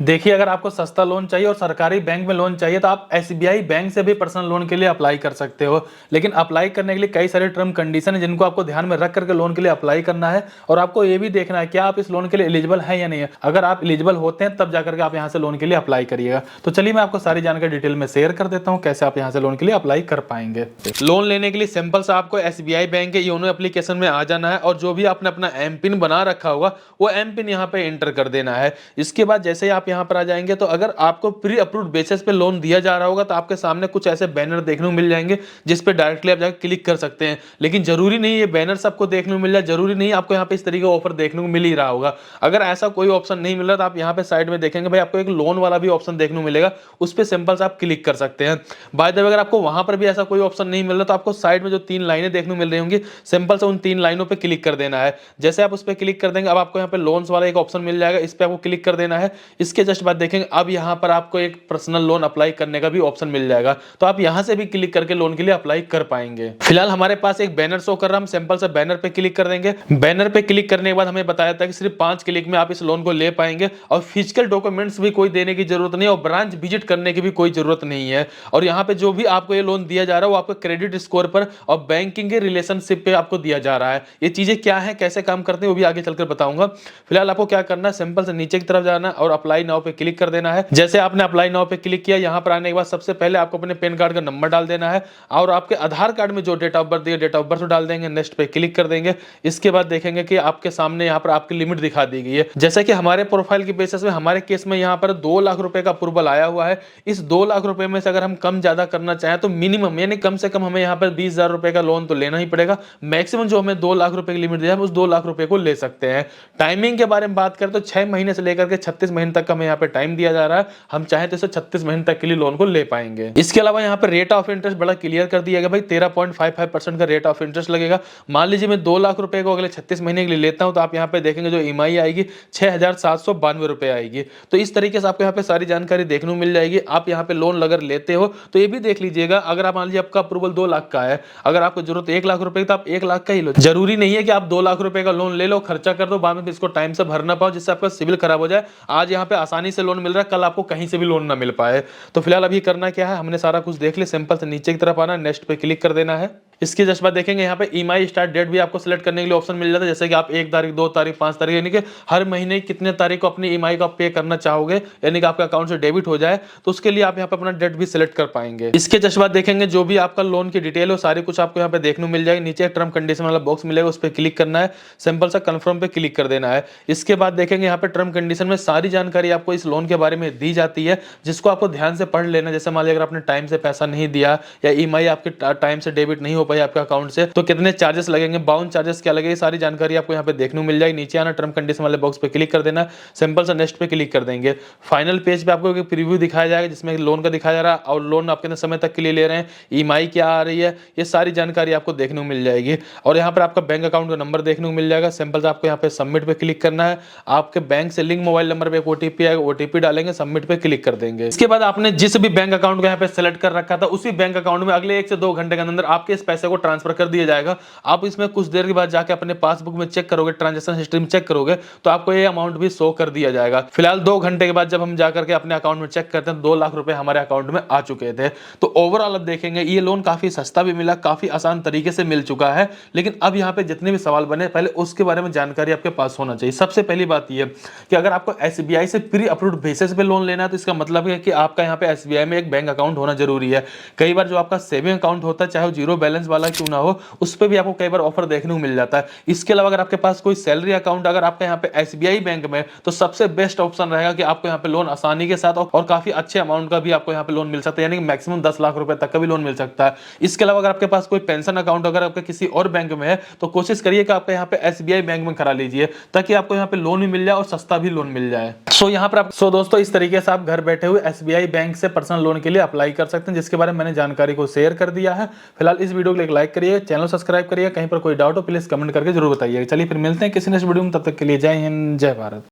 देखिए, अगर आपको सस्ता लोन चाहिए और सरकारी बैंक में लोन चाहिए तो आप एसबीआई बैंक से भी पर्सनल लोन के लिए अप्लाई कर सकते हो। लेकिन अप्लाई करने के लिए कई सारे टर्म कंडीशन है जिनको आपको ध्यान में रख करके लोन के लिए अप्लाई करना है और आपको ये भी देखना है क्या आप इस लोन के लिए एलिजिबल है या नहीं है। अगर आप एलिजिबल होते हैं तब जाकर के आप यहाँ से लोन के लिए अप्लाई करिएगा। तो चलिए मैं आपको सारी जानकारी डिटेल में शेयर कर देता हूँ कैसे आप यहाँ से लोन के लिए अप्लाई कर पाएंगे। लोन लेने के लिए सिंपल सा आपको एसबीआई बैंक के योनो एप्लीकेशन में आ जाना है और जो भी आपने अपना एम पिन बना रखा होगा वो एम पिन यहाँ पे एंटर कर देना है। इसके बाद जैसे ही आप यहाँ पर आ जाएंगे तो अगर आपको प्री अप्रूव्ड बेसिस पे लोन दिया जा रहा होगा तो आपके सामने कुछ ऐसे बैनर देखने को मिल जाएंगे जिस पे डायरेक्टली आप जाकर क्लिक कर सकते हैं। लेकिन जरूरी नहीं ये बैनर्स आपको देखने को मिल जाए, जरूरी नहीं आपको यहाँ पे इस तरीके का ऑफर देखने को मिल ही रहा होगा। अगर ऐसा कोई ऑप्शन नहीं मिल रहा तो आप यहाँ पे साइड में देखेंगे भाई आपको एक लोन वाला भी ऑप्शन देखने को मिलेगा, उस पर सिंपल से आप क्लिक कर सकते हैं। बाय द वे अगर आपको वहां पर भी ऐसा कोई ऑप्शन नहीं मिल रहा तो आपको साइड में जो 3 लाइनें देखने को मिल रही होंगी सिंपल से उन 3 लाइनों पे क्लिक कर देना है। जैसे आप उस पर क्लिक कर देंगे अब आपको यहाँ पे लोन्स वाला एक ऑप्शन मिल जाएगा, इस पे आपको क्लिक कर देना है। इसके जस्ट बाद देखेंगे अब यहाँ पर आपको एक पर्सनल लोन अप्लाई करने का भी ऑप्शन मिल जाएगा, तो आप यहां से भी क्लिक करके लोन के लिए अप्लाई कर पाएंगे। फिलहाल हमारे पास एक बैनर शो कर रहा है, हम सिंपल से बैनर पे क्लिक कर देंगे। बैनर पे क्लिक करने के बाद हमें बताया था कि सिर्फ 5 क्लिक में आप इस लोन को ले पाएंगे और फिजिकल डॉक्यूमेंट्स भी कोई देने की जरूरत नहीं और ब्रांच विजिट करने की भी कोई जरूरत नहीं है। और यहाँ पे जो भी आपको ये लोन दिया जा रहा है वो आपको क्रेडिट स्कोर पर और बैंकिंग के रिलेशनशिप पे आपको दिया जा रहा है। ये चीजें क्या है कैसे काम करते हैं वो भी आगे चलकर बताऊंगा। फिलहाल आपको क्या करना है, सिंपल से नीचे की तरफ जाना और अप्लाई नाउ पे क्लिक कर देना है। जैसे आपने अप्लाई नाउ पे क्लिक किया, यहां पर आने के बाद सबसे पहले आपको अपने पैन कार्ड का नंबर डाल देना है और आपके आधार कार्ड में जो डेट ऑफ बर्थ दिया डेट ऑफ बर्थ डाल देंगे। नेक्स्ट पे क्लिक कर देंगे। इसके बाद देखेंगे कि आपके सामने यहां पर आपकी लिमिट दिखा दी गई है। जैसे कि हमारे प्रोफाइल की बेसिस में हमारे केस में यहां पर 2 लाख रुपए का अप्रूवल आया हुआ है। इस 2 लाख रुपए में से अगर हम कम ज्यादा करना चाहें तो मिनिमम यानी कम से कम हमें यहां पर 20,000 रुपए का लोन तो लेना ही पड़ेगा। मैक्सिमम जो हमें 2 लाख रुपए की लिमिट दिया है उस 2 लाख रुपए को ले सकते हैं। टाइमिंग के बारे में बात करें तो 6 महीने से लेकर के 36 महीने तक हमें यहाँ पे टाइम दिया जा रहा है। हम चाहें तो इसे 36 महीने तक के लिए लोन को ले पाएंगे। इसके अलावा यहाँ पे रेट ऑफ इंटरेस्ट बड़ा क्लियर कर दिया गया भाई 13.55% का रेट ऑफ इंटरेस्ट लगेगा। मान लीजिए मैं 2 लाख रुपए को अगले 36 महीने के लिए लेता हूं तो आप यहाँ पे देखेंगे जो ईएमआई आएगी 6,792 रुपए आएगी। तो इस तरीके से आपको यहाँ पे सारी जानकारी देखने को मिल जाएगी। आप यहाँ पे लोन अगर लेते हो तो ये भी देख लीजिएगा, अगर आप मान लीजिए आपका अप्रूवल 2 लाख का है, अगर आपको जरूरत 1 लाख रुपए की तो आप 1 लाख का ही लो। जरूरी नहीं है कि आप 2 लाख रुपए का लोन ले लो, खर्चा कर दो, बाद में इसको टाइम से भर ना पाओ जिससे आपका सिविल खराब हो जाए। आज यहाँ पे आसानी से लोन मिल रहा है, कल आपको कहीं से भी लोन ना मिल पाए। तो फिलहाल अभी करना क्या है, हमने सारा कुछ देख लिया। सिंपल से नीचे की तरफ आना, नेक्स्ट पे क्लिक कर देना है। इसके जस्ट बाद देखेंगे यहाँ पे ईएमआई स्टार्ट डेट भी आपको सिलेक्ट करने के लिए ऑप्शन मिल जाता है। जैसे कि आप 1 तारीख 2 तारीख 5 तारीख यानी कि हर महीने कितने तारीख को अपनी ईएमआई का पे करना चाहोगे यानी कि आपका अकाउंट से डेबिट हो जाए तो उसके लिए आप यहाँ पे अपना डेट भी सिलेक्ट कर पाएंगे। इसके जस्ट बाद देखेंगे जो भी आपका लोन की डिटेल हो सारी कुछ आपको यहाँ पे देखने को मिल जाएगी। नीचे टर्म कंडीशन वाला बॉक्स मिलेगा, उस पर क्लिक करना है, सिंपल सा कंफर्म पे क्लिक कर देना है। इसके बाद देखेंगे यहाँ पे टर्म कंडीशन में सारी जानकारी आपको इस लोन के बारे में दी जाती है जिसको आपको ध्यान से पढ़ लेना। जैसे मान लीजिए अगर आपने टाइम से पैसा नहीं दिया या ईएमआई आपके टाइम से डेबिट नहीं हो पाई आपके अकाउंट से तो कितने चार्जेस लगेंगे, बाउंस चार्जेस क्या लगेगी, सारी जानकारी आपको यहाँ पे देखने को मिल जाएगी। नीचे आना, टर्म कंडीशन वाले बॉक्स पे क्लिक कर देना, सिंपल सा नेक्स्ट पे क्लिक कर देंगे। फाइनल पेज पे आपको एक प्रीव्यू दिखाया जाएगा जिसमें लोन का दिखाया जा रहा है और लोन आप कितने समय तक के लिए ले रहे हैं, ईएमआई क्या आ रही है, ये सारी जानकारी आपको देखने को मिल जाएगी। और यहाँ पर आपका बैंक अकाउंट का नंबर देखने को मिल जाएगा। सिंपल से आपको यहाँ पे सबमिट पे क्लिक करना है। आपके बैंक से लिंक मोबाइल नंबर पे एक ओटीपी आएगा, ओटीपी डालेंगे, सबमिट पे क्लिक कर देंगे। इसके बाद आपने जिस भी बैंक अकाउंट को यहाँ पे सेलेक्ट कर रखा था उसी बैंक अकाउंट में अगले 1 से 2 घंटे के अंदर आपके इस पैसे को ट्रांसफर कर दिया जाएगा। आप इसमें कुछ देर के बाद जाके अपने पासबुक में चेक करोगे, ट्रांजैक्शन हिस्ट्री में चेक करोगे तो आपको ये अमाउंट भी शो कर दिया जाएगा। फिलहाल 2 घंटे के बाद जब हम जाकर के अपने अकाउंट में चेक करते हैं 2 लाख रुपए हमारे अकाउंट में आ चुके थे। तो ओवरऑल अब देखेंगे ये लोन काफी सस्ता भी मिला, काफी आसान तरीके से मिल चुका है। लेकिन अब यहाँ पे जितने भी सवाल बने पहले उसके बारे में जानकारी आपके पास होना चाहिए। सबसे पहली बात यह कि अगर आपको एसबीआई से प्री अप्रूव्ड बेसिस पे लोन लेना है तो इसका मतलब है कि आपका यहाँ पे एसबीआई में एक बैंक अकाउंट होना जरूरी है। कई बार जो आपका सेविंग अकाउंट होता है चाहे वो 0 बैलेंस वाला क्यों ना हो उस पर भी आपको कई बार ऑफर देखने को मिल जाता है। इसके अलावा अगर आपके पास कोई सैलरी अकाउंट अगर आपका यहाँ पे एसबीआई बैंक में तो सबसे बेस्ट ऑप्शन रहेगा कि आपको यहाँ पे लोन आसानी के साथ और काफी अच्छे अमाउंट का भी आपको यहाँ पे लोन मिल सकता है, यानी कि मैक्सिमम 10 लाख रुपए तक का भी लोन मिल सकता है। इसके अलावा अगर आपके पास कोई पेंशन अकाउंट अगर आपके किसी और बैंक में है तो कोशिश करिए कि आपके यहाँ पे एसबीआई बैंक में करा लीजिए ताकि आपको यहाँ पे लोन भी मिल जाए और सस्ता भी लोन मिल जाए। यहाँ पर दोस्तों इस तरीके से आप घर बैठे हुए एसबीआई बैंक से पर्सनल लोन के लिए अप्लाई कर सकते हैं जिसके बारे में मैंने जानकारी को शेयर कर दिया है। फिलहाल इस वीडियो को एक लाइक करिए, चैनल सब्सक्राइब करिए, कहीं पर कोई डाउट हो प्लीज कमेंट करके जरूर बताइए। चलिए फिर मिलते हैं किसी नेक्स्ट वीडियो में, तब तक के लिए जय हिंद जय भारत।